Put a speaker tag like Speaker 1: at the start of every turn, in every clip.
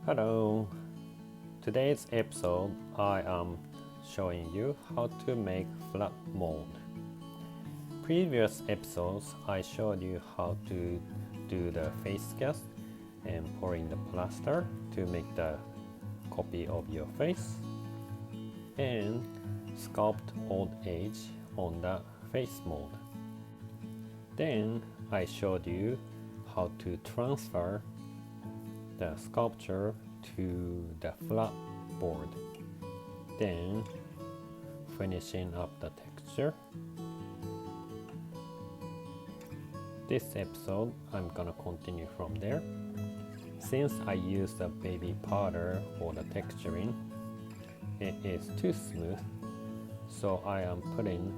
Speaker 1: Hello. Today's episode I am showing you how to make flat mold. Previous episodes I showed you how to do the face cast and pour in the plaster to make the copy of your face and sculpt old age on the face mold. Then I showed you how to transfer the sculpture to the flat board, then finishing up the texture. This episode I'm gonna continue from there. Since I used the baby powder for the texturing, it is too smooth, so I am putting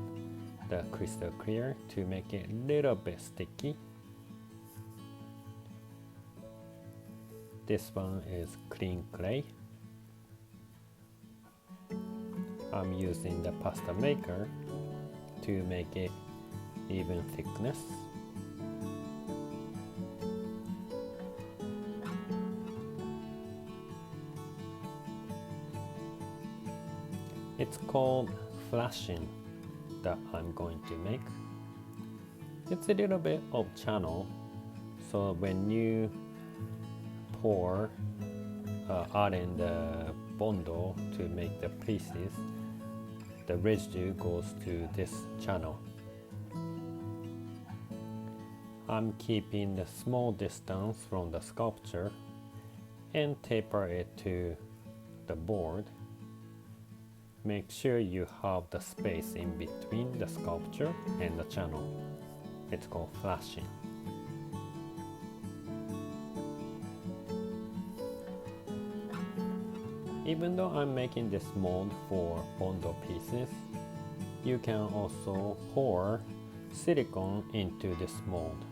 Speaker 1: the crystal clear to make it a little bit sticky. This one is clean clay. I'm using the pasta maker to make it even thickness. It's called flashing that I'm going to make. It's a little bit of channel, so when you pour add in the bondo to make the pieces, the residue goes to this channel. I'm keeping the small distance from the sculpture and taper it to the board. Make sure you have the space in between the sculpture and the channel. It's called flashing. Even though I'm making this mold for bondo pieces, you can also pour silicone into this mold.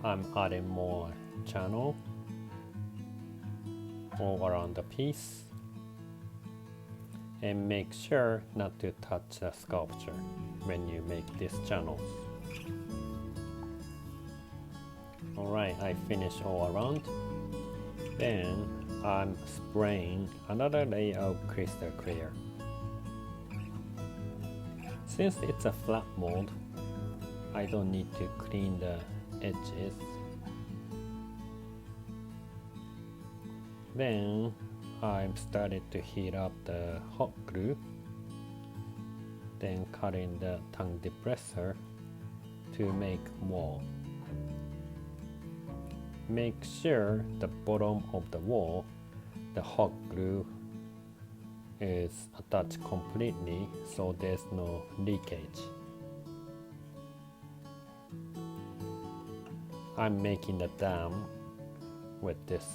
Speaker 1: I'm adding more channel all around the piece, and make sure not to touch the sculpture when you make these channels. Alright, I finished all around. Then I'm spraying another layer of crystal clear. Since it's a flat mold, I don't need to clean the edges. Then I've started to heat up the hot glue, then cut in the tongue depressor to make wall. Make sure the bottom of the wall, the hot glue, is attached completely so there's no leakage. I'm making the dam with this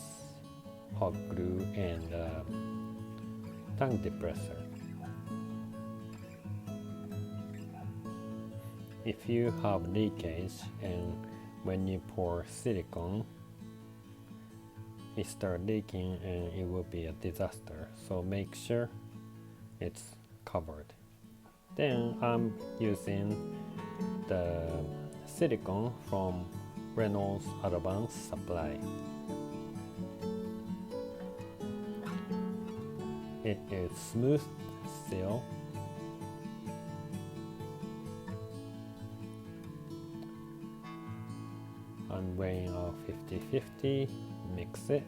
Speaker 1: hot glue and tongue depressor. If you have leakage and when you pour silicone, it starts leaking and it will be a disaster, so make sure it's covered. Then I'm using the silicone from Reynolds Advanced Supply. It is smooth still. I'm weighing out 50-50, mix it.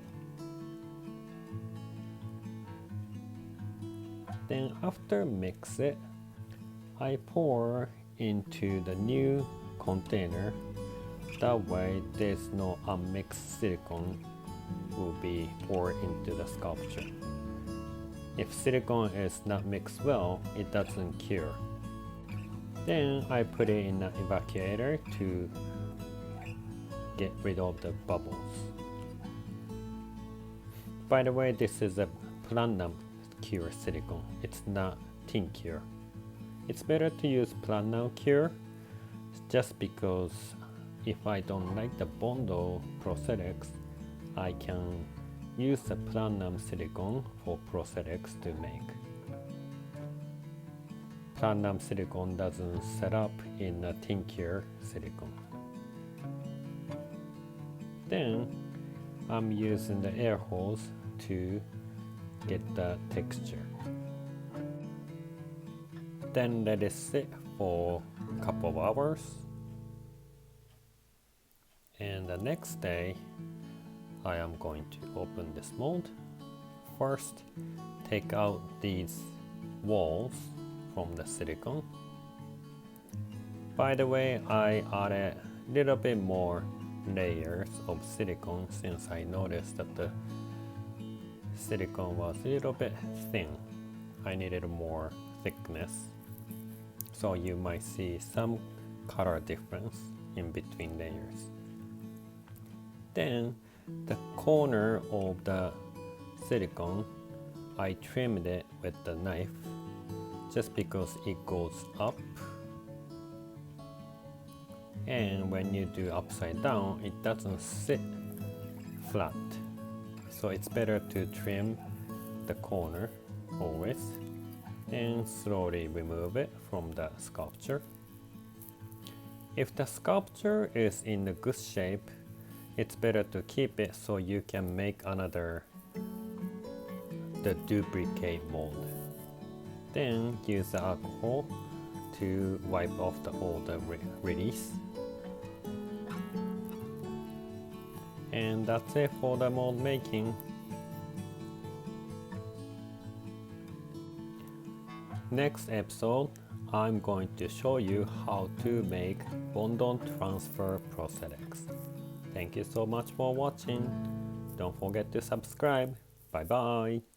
Speaker 1: Then after mix it, I pour into the new container. That way there's no unmixed silicone will be poured into the sculpture. If silicone is not mixed well, it doesn't cure. Then I put it in an evacuator to get rid of the bubbles. By the way, this is a platinum cure silicone. It's not tin cure. It's better to use platinum cure just because if I don't like the bondo prosthetics, I can use the platinum silicone for prosthetics to make. Platinum silicone doesn't set up in a tin cure silicone. Then I'm using the air hose to get the texture. Then let it sit for a couple of hours. And the next day, I am going to open this mold. First, take out these walls from the silicone. By the way, I added a little bit more layers of silicone since I noticed that the silicone was a little bit thin. I needed more thickness. So you might see some color difference in between layers. Then the corner of the silicone, I trimmed it with the knife just because it goes up, and when you do upside down it doesn't sit flat, so it's better to trim the corner always and slowly remove it from the sculpture. If the sculpture is in a good shape, it's better to keep it so you can make the duplicate mold. Then use the alcohol to wipe off all the release. And that's it for the mold making. Next episode, I'm going to show you how to make bond-on transfer prosthetics. Thank you so much for watching. Don't forget to subscribe. Bye bye.